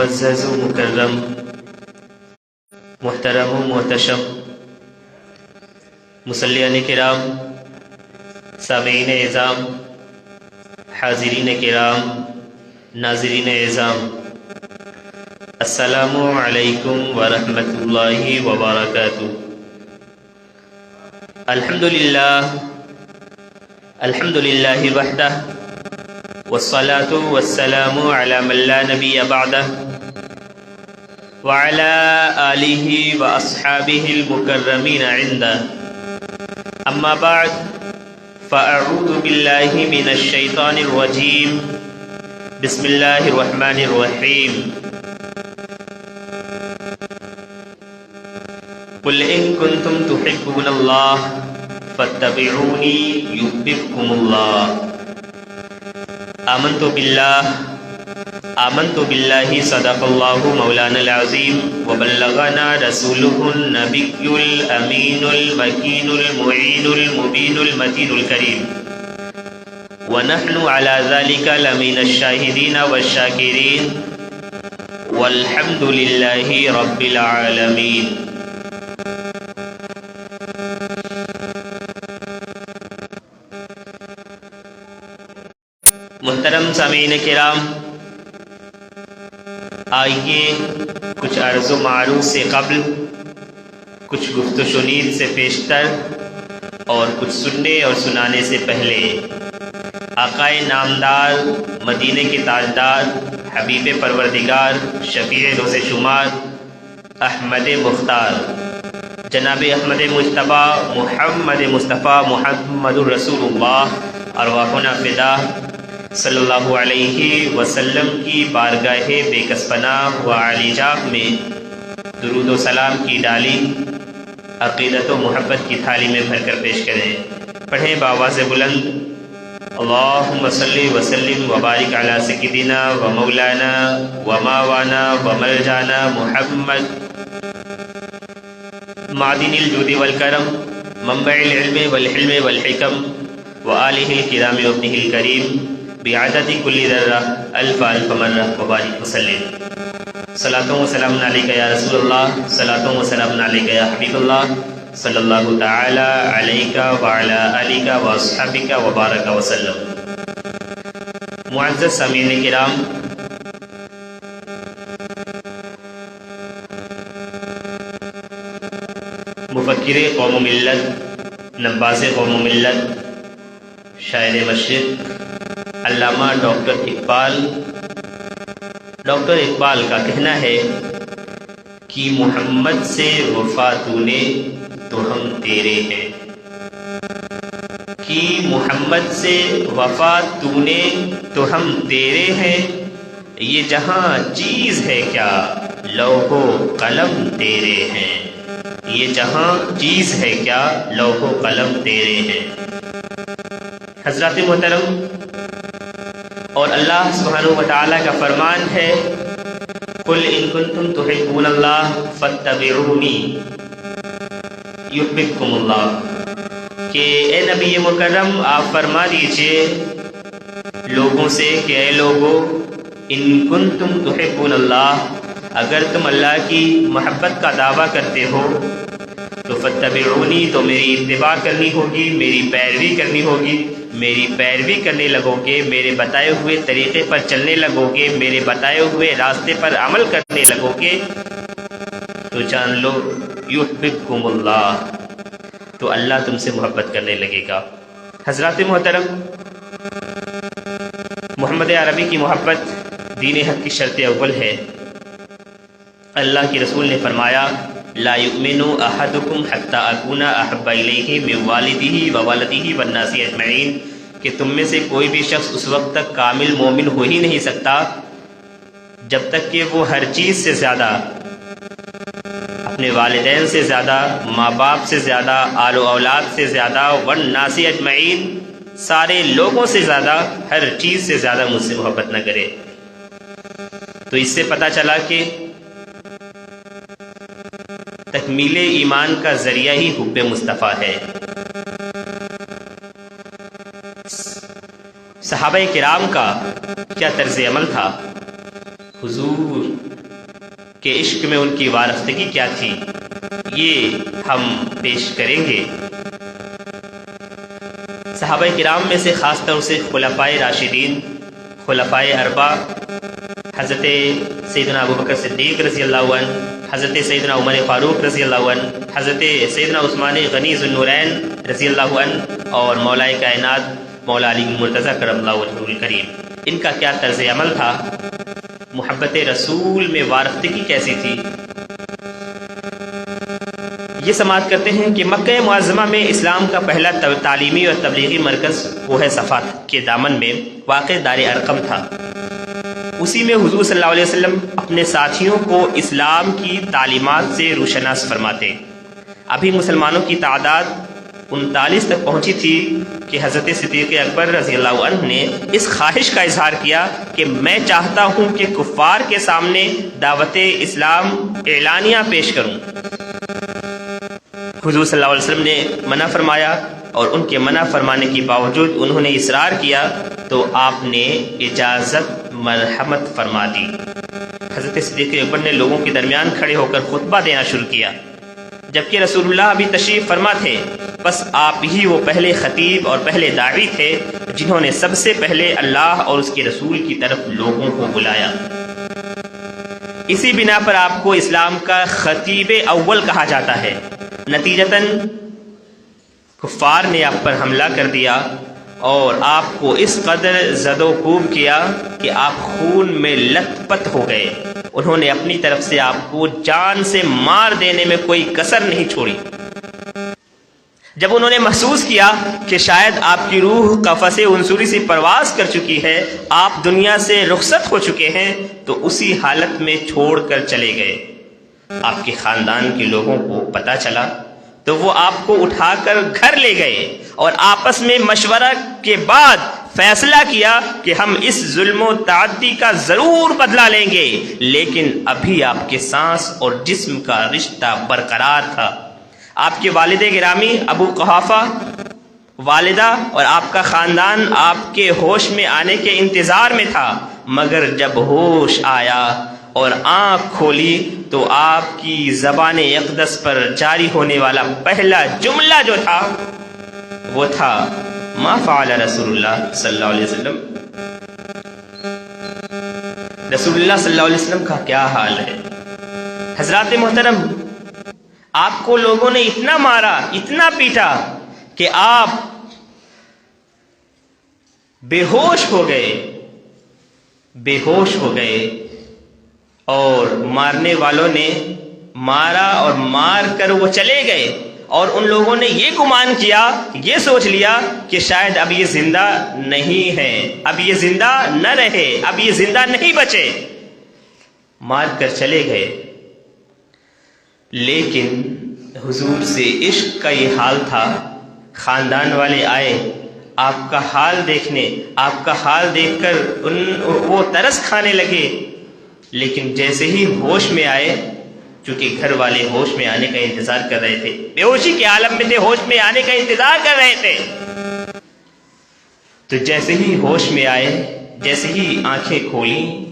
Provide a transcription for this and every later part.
معزز و مکرم، محترم و محتشم مصلیان کرام، سامعین اعظام، حاضرین کرام، ناظرین اعظام، السلام علیکم ورحمۃ اللہ وبرکاتہ۔ الحمدللہ وحدہ والصلاة والسلام علی من لا نبی بعدہ وعلی آلہ واصحابہ المکرمین عندہ، اما بعد فاعوذ باللہ من الشیطان الرجیم، بسم اللہ الرحمن الرحیم۔ قل ان کنتم تحبون اللہ فاتبعونی یحببکم اللہ۔ آمنت باللہ صدق اللہ مولانا العظیم وبلغنا رسولہ النبی الامین المکین المعین المبین المتین الکریم، ونحن على ذلك لمن الشاہدین والشاکرین، والحمد للہ رب العالمین۔ محترم سامعین کرام، آئیے کچھ عرض و معروف سے قبل، کچھ گفت و شنید سے پیشتر اور کچھ سننے اور سنانے سے پہلے آقائے نامدار، مدینے کے تاجدار، حبیب پروردگار، شفیع روز شمار، احمد مختار جناب احمد مجتبیٰ محمد مصطفیٰ محمد الرسول اللہ ارواحنا فدا صلی اللہ علیہ وسلم کی بارگاہ بے کس پناہ و عالی جاہ میں درود و سلام کی ڈالی عقیدت و محبت کی تھالی میں بھر کر پیش کریں۔ پڑھیں بآواز بلند، اللہم صلی وسلم وبارک علی سیدنا و مولانا و ماوانا و مرجانا محمد، معدن الجود والکرم، منبع العلم والحلم والحکم، وآلہ الکرام وابنہ الکریم، بعدد کل ذرہ الف الف مرہ وبارک وسلم۔ صلاۃ و سلام علیک یا رسول اللہ، صلاۃ و سلام علیک یا حبیب اللہ، صلی اللہ تعالی علیک وعلی آلک واصحابک وبارک وسلم۔ معزز سامعین کرام، مفکر قوم و ملت، نباز قوم و ملت، شاعر مشرق علامہ ڈاکٹر اقبال کا کہنا ہے کہ محمد سے وفا تو نے تو ہم تیرے ہیں، کہ محمد سے وفا تو نے تو ہم تیرے ہیں، یہ جہاں چیز ہے کیا لوح و قلم تیرے ہیں، یہ جہاں چیز ہے کیا لوح و قلم تیرے ہیں۔ حضرات محترم، اور اللہ سبحانہ و تعالیٰ کا فرمان ہے، قل ان کنتم تحبون اللہ فاتبعونی یحببکم اللہ، کہ اے نبی مکرم آپ فرما دیجئے لوگوں سے کہ اے لوگو، ان کنتم تحبون اللہ، اگر تم اللہ کی محبت کا دعویٰ کرتے ہو تو فاتبعونی، تو میری اتباع کرنی ہوگی، میری پیروی کرنی ہوگی، میری پیروی کرنے لگو گے، میرے بتائے ہوئے طریقے پر چلنے لگو گے، میرے بتائے ہوئے راستے پر عمل کرنے لگو گے، تو جان لو یحببکم اللہ، تو اللہ تم سے محبت کرنے لگے گا۔ حضرات محترم، محمد عربی کی محبت دین حق کی شرط اول ہے۔ اللہ کے رسول نے فرمایا، لا یؤمن احدکم حتی اکون احب الیہ من والدہ وولدہ والناس اجمعین، کہ تم میں سے کوئی بھی شخص اس وقت تک کامل مومن ہو ہی نہیں سکتا جب تک کہ وہ ہر چیز سے زیادہ، اپنے والدین سے زیادہ، ماں باپ سے زیادہ، آل و اولاد سے زیادہ، والناس اجمعین، سارے لوگوں سے زیادہ، ہر چیز سے زیادہ مجھ سے محبت نہ کرے۔ تو اس سے پتہ چلا کہ تکمیل ایمان کا ذریعہ ہی حب مصطفیٰ ہے۔ صحابہ کرام کا کیا طرز عمل تھا، حضور کے عشق میں ان کی وابستگی کیا تھی، یہ ہم پیش کریں گے۔ صحابہ کرام میں سے خاص طور سے خلفائے راشدین، خلفائے اربعہ، حضرت سیدنا ابوبکر صدیق رضی اللہ عنہ، حضرت سیدنا عمر فاروق رضی اللہ عنہ، حضرت سیدنا عثمان غنی ذو النورین رضی اللہ عنہ، اور مولائے کائنات مولا علی مرتضیٰ کرم اللہ وجہہ الکریم، ان کا کیا طرز عمل تھا، محبت رسول میں وابستگی کیسی تھی۔ یہ سماعت کرتے ہیں کہ مکہ معظمہ میں اسلام کا پہلا تعلیمی اور تبلیغی مرکز کوہ صفا کے دامن میں واقع دار ارقم تھا۔ اسی میں حضور صلی اللہ علیہ وسلم اپنے ساتھیوں کو اسلام کی تعلیمات سے روشناس فرماتے۔ ابھی مسلمانوں کی تعداد 39 تک پہنچی تھی کہ حضرت صدیق اکبر رضی اللہ عنہ نے اس خواہش کا اظہار کیا کہ میں چاہتا ہوں کہ کفار کے سامنے دعوت اسلام اعلانیہ پیش کروں۔ حضور صلی اللہ علیہ وسلم نے منع فرمایا، اور ان کے منع فرمانے کے باوجود انہوں نے اصرار کیا تو آپ نے اجازت مرحمت فرما دی۔ حضرت صدیق اکبر نے لوگوں کے درمیان کھڑے ہو کر خطبہ دینا شروع کیا، جبکہ رسول اللہ ابھی تشریف فرما تھے۔ بس آپ ہی وہ پہلے خطیب اور پہلے داعی تھے جنہوں نے سب سے پہلے اللہ اور اس کے رسول کی طرف لوگوں کو بلایا۔ اسی بنا پر آپ کو اسلام کا خطیب اول کہا جاتا ہے۔ نتیجتاً کفار نے آپ پر حملہ کر دیا اور آپ کو اس قدر زد و کوب کیا کہ آپ خون میں لت پت ہو گئے۔ انہوں نے اپنی طرف سے آپ کو جان سے مار دینے میں کوئی کسر نہیں چھوڑی۔ جب انہوں نے محسوس کیا کہ شاید آپ کی روح قفس عنصری سے پرواز کر چکی ہے، آپ دنیا سے رخصت ہو چکے ہیں، تو اسی حالت میں چھوڑ کر چلے گئے۔ آپ کے خاندان کے لوگوں کو پتہ چلا تو وہ آپ کو اٹھا کر گھر لے گئے اور آپس میں مشورہ کے بعد فیصلہ کیا کہ ہم اس ظلم و تعدی کا ضرور بدلہ لیں گے، لیکن ابھی آپ کے سانس اور جسم کا رشتہ برقرار تھا۔ آپ کے والد گرامی ابو قحافہ، والدہ اور آپ کا خاندان آپ کے ہوش میں آنے کے انتظار میں تھا، مگر جب ہوش آیا اور آنکھ کھولی تو آپ کی زبان اقدس پر جاری ہونے والا پہلا جملہ جو تھا وہ تھا ما فعل رسول اللہ صلی اللہ علیہ وسلم۔ رسول اللہ صلی اللہ علیہ وسلم کا کیا حال ہے؟ حضرات محترم، آپ کو لوگوں نے اتنا مارا، اتنا پیٹا کہ آپ بے ہوش ہو گئے، اور مارنے والوں نے مارا اور مار کر وہ چلے گئے، اور ان لوگوں نے یہ گمان کیا، یہ سوچ لیا کہ شاید اب یہ زندہ نہیں ہے، اب یہ زندہ نہ رہے، اب یہ زندہ نہیں بچے، مار کر چلے گئے۔ لیکن حضور سے عشق کا یہ حال تھا۔ خاندان والے آئے آپ کا حال دیکھنے، آپ کا حال دیکھ کر وہ ترس کھانے لگے، لیکن جیسے ہی ہوش میں آئے، چونکہ گھر والے ہوش میں آنے کا انتظار کر رہے تھے، بے ہوشی کے عالم میں تھے، ہوش میں آنے کا انتظار کر رہے تھے، تو جیسے ہی ہوش میں آئے، جیسے ہی آنکھیں کھولیں،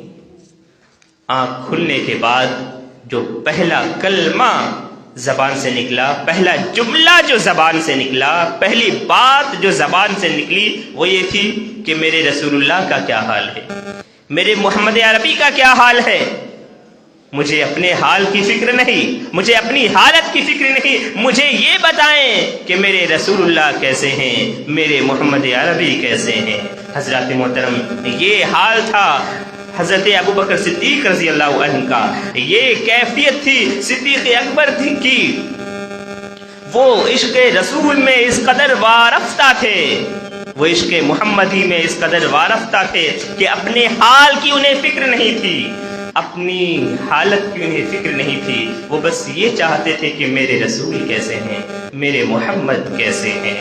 آنکھ کھلنے کے بعد جو پہلا کلمہ زبان سے نکلا، پہلا جملہ جو زبان سے نکلا، پہلی بات جو زبان سے نکلی وہ یہ تھی کہ میرے رسول اللہ کا کیا حال ہے، میرے محمد عربی کا کیا حال ہے۔ مجھے اپنے حال کی فکر نہیں، مجھے اپنی حالت کی فکر نہیں، مجھے یہ بتائیں کہ میرے رسول اللہ کیسے ہیں، میرے محمد عربی کیسے ہیں۔ حضرات محترم، یہ حال تھا حضرت ابوبکر صدیق رضی اللہ عنہ کا، یہ کیفیت تھی صدیق اکبر کی۔ وہ عشق رسول میں اس قدر وارفتہ تھے، وہ عشق محمدی میں اس قدر وارفتہ تھے کہ اپنے حال کی انہیں فکر نہیں تھی، اپنی حالت کی انہیں فکر نہیں تھی، وہ بس یہ چاہتے تھے کہ میرے رسول کیسے ہیں، میرے محمد کیسے ہیں۔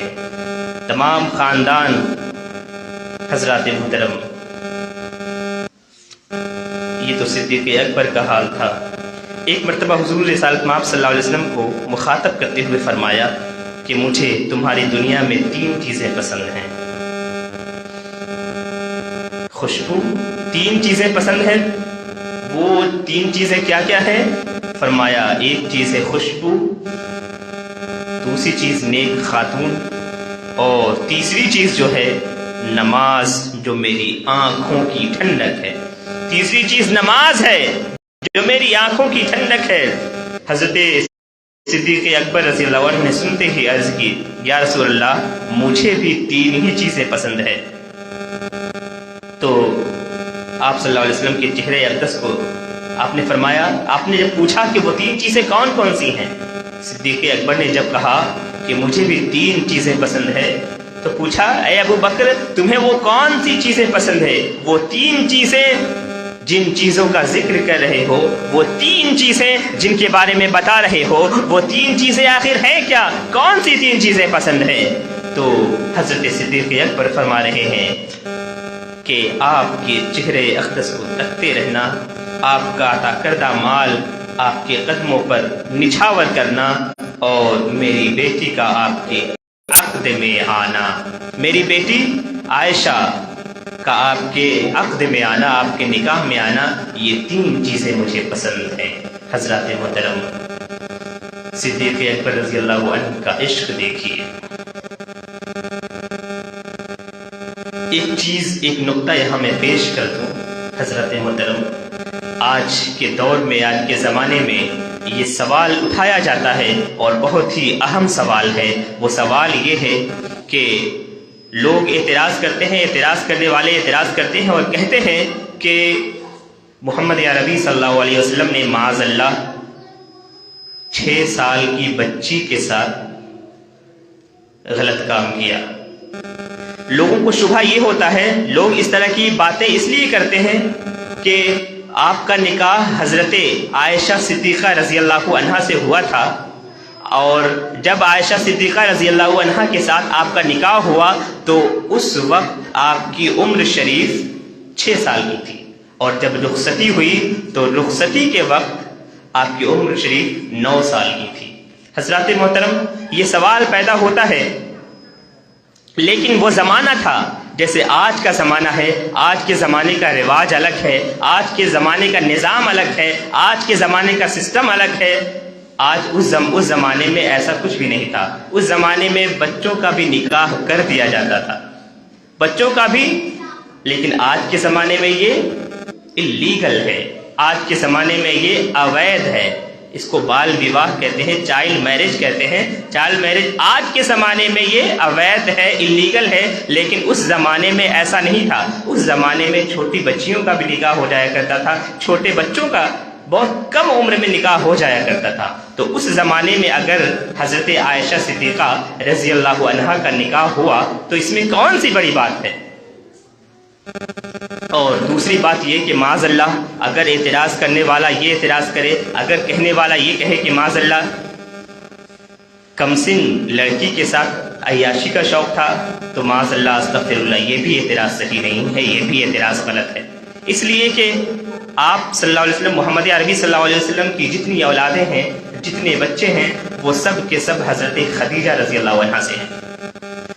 تمام خاندان، حضرات محترم، یہ تو صدیق اکبر کا حال تھا۔ ایک مرتبہ حضور رسالت مآب صلی اللہ علیہ وسلم کو مخاطب کرتے ہوئے فرمایا کہ مجھے تمہاری دنیا میں 3 چیزیں پسند ہیں۔ خوشبو 3 چیزیں پسند ہیں، وہ 3 چیزیں کیا کیا ہیں؟ فرمایا ایک چیز ہے خوشبو، دوسری چیز نیک خاتون، اور تیسری چیز جو ہے نماز جو میری آنکھوں کی ٹھنڈک ہے۔ تیسری چیز نماز ہے جو میری آنکھوں کی ٹھنڈک ہے۔ حضرت صدیق اکبر رضی اللہ عنہ نے سنتے ہی عرض کی یا رسول اللہ مجھے بھی 3 ہی چیزیں پسند ہے۔ تو آپ صلی اللہ علیہ وسلم کے چہرے اقدس کو آپ نے فرمایا، آپ نے جب پوچھا کہ وہ 3 چیزیں کون کون سی ہیں، صدیق اکبر نے جب کہا کہ مجھے بھی 3 چیزیں پسند ہے تو پوچھا اے ابو بکر تمہیں وہ کون سی چیزیں پسند ہے؟ وہ 3 چیزیں جن چیزوں کا ذکر کر رہے ہو، وہ 3 چیزیں جن کے بارے میں بتا رہے ہو، وہ 3 چیزیں آخر ہیں کیا؟ کون سی 3 چیزیں پسند ہیں؟ تو حضرت صدیق اکبر فرما رہے ہیں کہ آپ کے چہرے اقدس کو تکتے رہنا، آپ کا عطا کردہ مال آپ کے قدموں پر نچھاور کرنا، اور میری بیٹی کا آپ کے عقد میں آنا، میری بیٹی عائشہ کا آپ کے عقد میں آنا، آپ کے نکاح میں آنا، یہ 3 چیزیں مجھے پسند ہیں۔ حضرات محترم صدیق اکبر رضی اللہ عنہ کا عشق دیکھیے۔ ایک نقطہ یہاں میں پیش کر دوں حضرات محترم، آج کے دور میں، آج کے زمانے میں یہ سوال اٹھایا جاتا ہے اور بہت ہی اہم سوال ہے۔ وہ سوال یہ ہے کہ لوگ اعتراض کرتے ہیں، اعتراض کرنے والے اعتراض کرتے ہیں اور کہتے ہیں کہ محمد عربی صلی اللہ علیہ وسلم نے معاذ اللہ 6 سال کی بچی کے ساتھ غلط کام کیا۔ لوگوں کو شبہ یہ ہوتا ہے، لوگ اس طرح کی باتیں اس لیے کرتے ہیں کہ آپ کا نکاح حضرت عائشہ صدیقہ رضی اللہ عنہا سے ہوا تھا، اور جب عائشہ صدیقہ رضی اللہ عنہا کے ساتھ آپ کا نکاح ہوا تو اس وقت آپ کی عمر شریف 6 سال کی تھی، اور جب رخصتی ہوئی تو رخصتی کے وقت آپ کی عمر شریف 9 سال کی تھی۔ حضرات محترم یہ سوال پیدا ہوتا ہے، لیکن وہ زمانہ تھا جیسے آج کا زمانہ ہے، آج کے زمانے کا رواج الگ ہے، آج کے زمانے کا نظام الگ ہے، آج کے زمانے کا سسٹم الگ ہے۔ آج اس زمانے میں ایسا کچھ بھی نہیں تھا۔ اس زمانے میں بچوں کا بھی نکاح کر دیا جاتا تھا، بچوں کا بھی، لیکن آج کے زمانے میں یہ اللیگل ہے، آج کے زمانے میں یہ اویدھ ہے۔ اس کو بال وواہ کہتے ہیں، چائلڈ میرج کہتے ہیں۔ چائلڈ میرج آج کے زمانے میں یہ اویدھ ہے، اللیگل ہے، لیکن اس زمانے میں ایسا نہیں تھا۔ اس زمانے میں چھوٹی بچیوں کا بھی نکاح ہو جایا کرتا تھا، چھوٹے بچوں کا بہت کم عمر میں نکاح ہو جایا کرتا تھا۔ تو اس زمانے میں اگر حضرت عائشہ صدیقہ رضی اللہ عنہا کا نکاح ہوا تو اس میں کون سی بڑی بات ہے؟ اور دوسری بات یہ کہ معاذ اللہ اگر اعتراض کرنے والا یہ اعتراض کرے، اگر کہنے والا یہ کہے کہ معاذ اللہ کمسن لڑکی کے ساتھ عیاشی کا شوق تھا، تو معاذ اللہ استغفر اللہ، یہ بھی اعتراض صحیح نہیں ہے، یہ بھی اعتراض غلط ہے۔ اس لیے کہ آپ صلی اللہ علیہ وسلم، محمد عربی صلی اللہ علیہ وسلم کی جتنی اولادیں ہیں، جتنے بچے ہیں، وہ سب کے سب حضرت خدیجہ رضی اللہ عنہا سے ہیں۔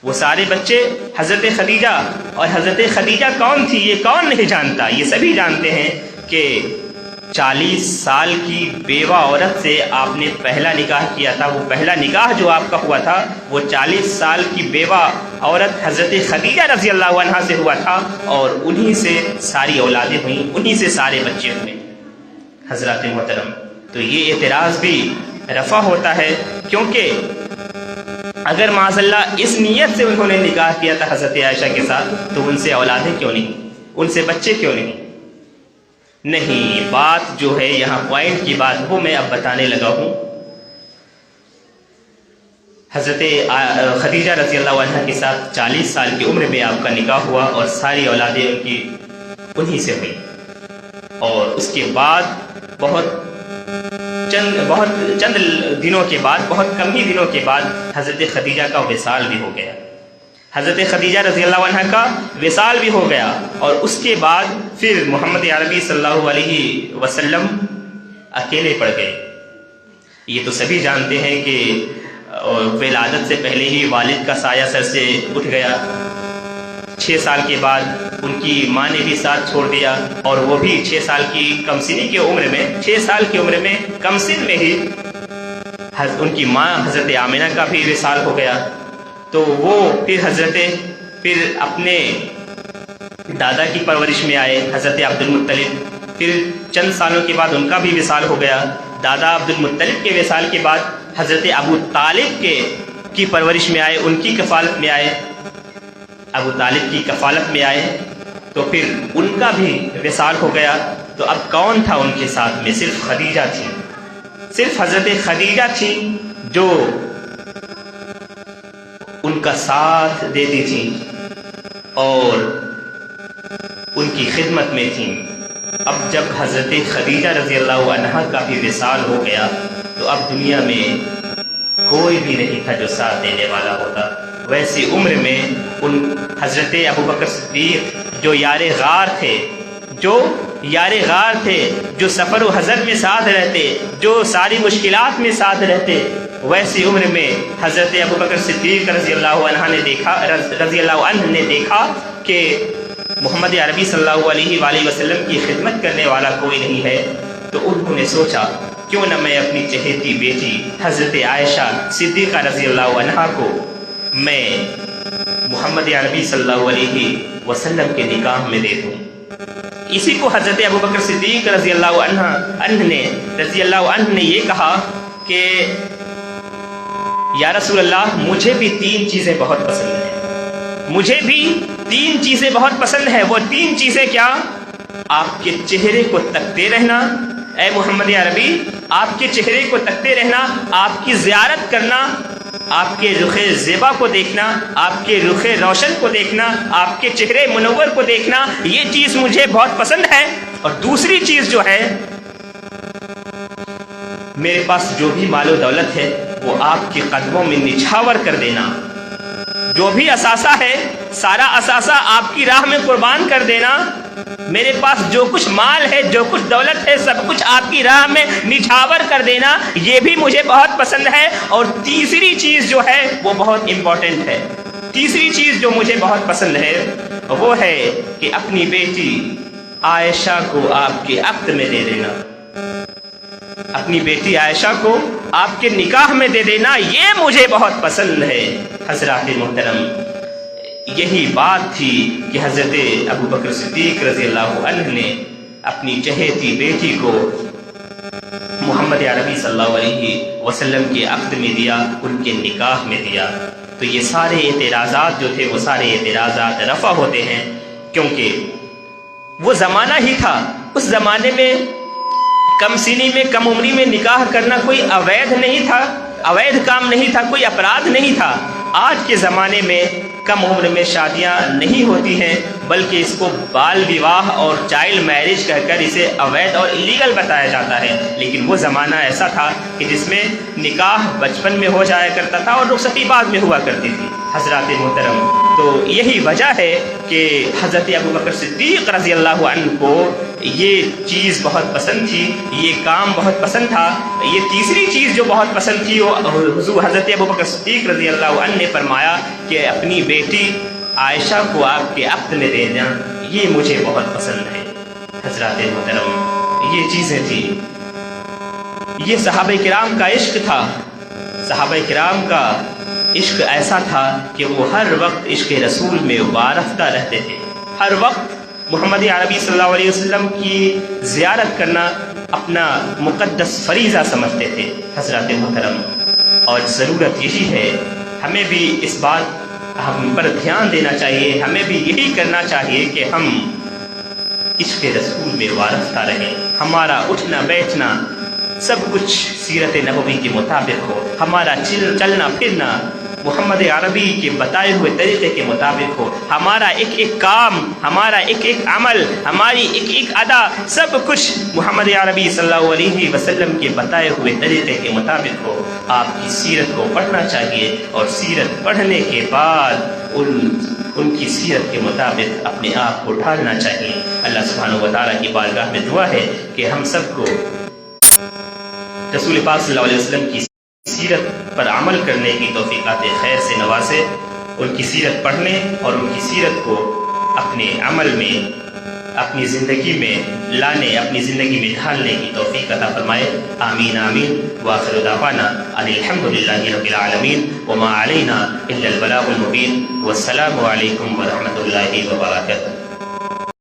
وہ سارے بچے حضرت خدیجہ، اور حضرت خدیجہ کون تھی یہ کون نہیں جانتا؟ یہ سبھی جانتے ہیں کہ 40 سال کی بیوہ عورت سے آپ نے پہلا نکاح کیا تھا۔ وہ پہلا نکاح جو آپ کا ہوا تھا وہ 40 سال کی بیوہ عورت حضرت خدیجہ رضی اللہ عنہا سے ہوا تھا، اور انہی سے ساری اولادیں ہوئیں، انہی سے سارے بچے ہوئے۔ حضرات محترم تو یہ اعتراض بھی رفع ہوتا ہے، کیونکہ اگر معاذ اللہ اس نیت سے انہوں نے نکاح کیا تھا حضرت عائشہ کے ساتھ تو ان سے اولادیں کیوں نہیں، ان سے بچے کیوں نہیں؟ بات جو ہے یہاں پوائنٹ کی بات وہ میں اب بتانے لگا ہوں۔ حضرت خدیجہ رضی اللہ عنہ کے ساتھ 40 سال کی عمر میں آپ کا نکاح ہوا، اور ساری اولادیں ان کی انہی سے ہوئی، اور اس کے بعد بہت چند دنوں کے بعد، بہت کم ہی دنوں کے بعد حضرت خدیجہ کا وصال بھی ہو گیا۔ حضرت خدیجہ رضی اللہ عنہ کا وصال بھی ہو گیا، اور اس کے بعد پھر محمد عربی صلی اللہ علیہ وسلم اکیلے پڑ گئے۔ یہ تو سبھی جانتے ہیں کہ ولادت سے پہلے ہی والد کا سایہ سر سے اٹھ گیا۔ 6 سال کے بعد ان کی ماں نے بھی ساتھ چھوڑ دیا، اور وہ بھی 6 سال کی کم سنی کی عمر میں، 6 سال کی عمر میں کم سن میں ہی ان کی ماں حضرت آمنہ کا بھی وصال ہو گیا۔ تو وہ پھر اپنے دادا کی پرورش میں آئے حضرت عبد المطلب، پھر چند سالوں کے بعد ان کا بھی وصال ہو گیا۔ دادا عبد المطلب کے وصال کے بعد حضرت ابو طالب کی پرورش میں آئے، ان کی کفالت میں آئے، ابو طالب کی کفالت میں آئے، تو پھر ان کا بھی وصال ہو گیا۔ تو اب کون تھا ان کے ساتھ میں؟ صرف خدیجہ تھی، صرف حضرت خدیجہ تھی جو ان کا ساتھ دیتی تھی اور ان کی خدمت میں تھیں۔ اب جب حضرت خدیجہ رضی اللہ عنہا کا بھی وصال ہو گیا تو اب دنیا میں کوئی بھی نہیں تھا جو ساتھ دینے والا ہوتا۔ ویسی عمر میں ان حضرت ابوبکر صدیق جو یار غار تھے، جو سفر و حضر میں ساتھ رہتے، جو ساری مشکلات میں ساتھ رہتے، ویسی عمر میں حضرت ابوبکر صدیق رضی اللہ عنہ نے دیکھا کہ محمد عربی صلی اللہ علیہ وآلہ وسلم کی خدمت کرنے والا کوئی نہیں ہے، تو انہوں نے سوچا کیوں نہ میں اپنی چہیتی بیٹی حضرت عائشہ صدیقہ رضی اللہ عنہا کو میں محمد عربی صلی اللہ علیہ وسلم کے نکاح میں دے دوں۔ اسی کو حضرت ابوبکر صدیق رضی اللہ عنہ نے یہ کہا کہ یا رسول اللہ، مجھے بھی 3 چیزیں بہت پسند ہیں، مجھے بھی 3 چیزیں بہت پسند ہیں۔ وہ 3 چیزیں کیا؟ آپ کے چہرے کو تکتے رہنا، اے محمد عربی، آپ کے چہرے کو تکتے رہنا، آپ کی زیارت کرنا، آپ کے رخ زیبا کو دیکھنا، آپ کے رخ روشن کو دیکھنا، آپ کے چہرے منور کو دیکھنا، یہ چیز مجھے بہت پسند ہے۔ اور دوسری چیز جو ہے، میرے پاس جو بھی مال و دولت ہے وہ آپ کے قدموں میں نچھاور کر دینا، جو بھی اثاثہ ہے سارا اثاثہ آپ کی راہ میں قربان کر دینا، میرے پاس جو کچھ مال ہے، جو کچھ دولت ہے، سب کچھ آپ کی راہ میں نچھاور کر دینا، یہ بھی مجھے بہت پسند ہے۔ اور تیسری چیز جو ہے وہ بہت امپورٹنٹ ہے، تیسری چیز جو مجھے بہت پسند ہے وہ ہے کہ اپنی بیٹی عائشہ کو آپ کے عقد میں دے دینا، اپنی بیٹی عائشہ کو آپ کے نکاح میں دے دینا، یہ مجھے بہت پسند ہے۔ حضرات محترم، یہی بات تھی کہ حضرت ابوبکر صدیق رضی اللہ عنہ نے اپنی چہیتی بیٹی کو محمد عربی صلی اللہ علیہ وسلم کے عقد میں دیا، ان کے نکاح میں دیا۔ تو یہ سارے اعتراضات جو تھے وہ سارے اعتراضات رفع ہوتے ہیں، کیونکہ وہ زمانہ ہی تھا، اس زمانے میں کم سنی میں، کم عمری میں نکاح کرنا کوئی اویدھ نہیں تھا، اویدھ کام نہیں تھا، کوئی اپرادھ نہیں تھا۔ آج کے زمانے میں کم عمر میں شادیاں نہیں ہوتی ہیں، بلکہ اس کو بال وواہ اور چائلڈ میرج کہہ کر اسے اویدھ اور ایلیگل بتایا جاتا ہے۔ لیکن وہ زمانہ ایسا تھا کہ جس میں نکاح بچپن میں ہو جایا کرتا تھا اور رخصتی بعد میں ہوا کرتی تھی۔ حضرات محترم، تو یہی وجہ ہے کہ حضرت ابوبکر صدیق رضی اللہ عنہ کو یہ چیز بہت پسند تھی، یہ کام بہت پسند تھا۔ یہ تیسری چیز جو بہت پسند تھی وہ حضور حضرت ابوبکر صدیق رضی اللہ عنہ نے فرمایا کہ اپنی بیٹی عائشہ کو آپ کے عقد میں دے دیں، یہ مجھے بہت پسند ہے۔ حضرات محترم، یہ چیزیں تھیں، یہ صحابہ کرام کا عشق تھا۔ صحابہ کرام کا عشق ایسا تھا کہ وہ ہر وقت عشق رسول میں وارفتہ رہتے تھے، ہر وقت محمد عربی صلی اللہ علیہ وسلم کی زیارت کرنا اپنا مقدس فریضہ سمجھتے تھے۔ حضرات محترم، اور ضرورت یہی ہے، ہمیں بھی اس بات ہم پر دھیان دینا چاہیے، ہمیں بھی یہی کرنا چاہیے کہ ہم عشق رسول میں وارفتہ رہیں، ہمارا اٹھنا بیٹھنا سب کچھ سیرت نبوی کے مطابق ہو، ہمارا چلنا پھرنا محمد عربی کے بتائے ہوئے طریقے کے مطابق ہو، ہمارا ایک ایک کام، ہمارا ایک ایک عمل، ہماری ایک ایک ادا، سب کچھ محمد عربی صلی اللہ علیہ وسلم کے بتائے ہوئے طریقے کے مطابق ہو۔ آپ کی سیرت کو پڑھنا چاہیے اور سیرت پڑھنے کے بعد ان کی سیرت کے مطابق اپنے آپ کو ڈھالنا چاہیے۔ اللہ سبحانہ و تعالیٰ کی بارگاہ میں دعا ہے کہ ہم سب کو رسول پاک صلی اللہ علیہ وسلم کی سیرت پر عمل کرنے کی توفیقات خیر سے نوازے، ان کی سیرت پڑھنے اور ان کی سیرت کو اپنے عمل میں، اپنی زندگی میں لانے، اپنی زندگی میں ڈھالنے کی توفیق عطا فرمائے. آمین آمین. وآخر دعوانا ان الحمد للہ رب العالمین وما علینا الا البلاغ المبین. والسلام علیکم ورحمۃ اللہ وبرکاتہ.